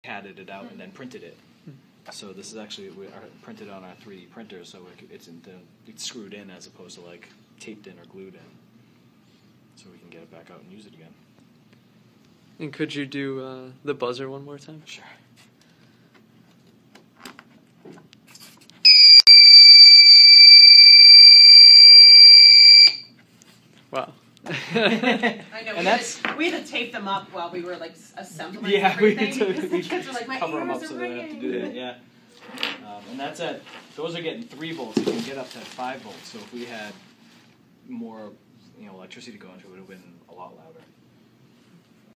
CAD'd it out and then printed it. So this is actually printed on our 3D printer, so it's screwed in as opposed to like taped in or glued in. So we can get it back out and use it again. And could you do the buzzer one more time? Sure. Wow. I know. And we had to tape them up while we were like assembling. Yeah, everything, we because the kids were like, my cover them up ears so are they don't have to ringing. do that. Yeah. And that's at those are getting 3 volts. You can get up to 5 volts. So if we had more, electricity going to it, would have been a lot louder.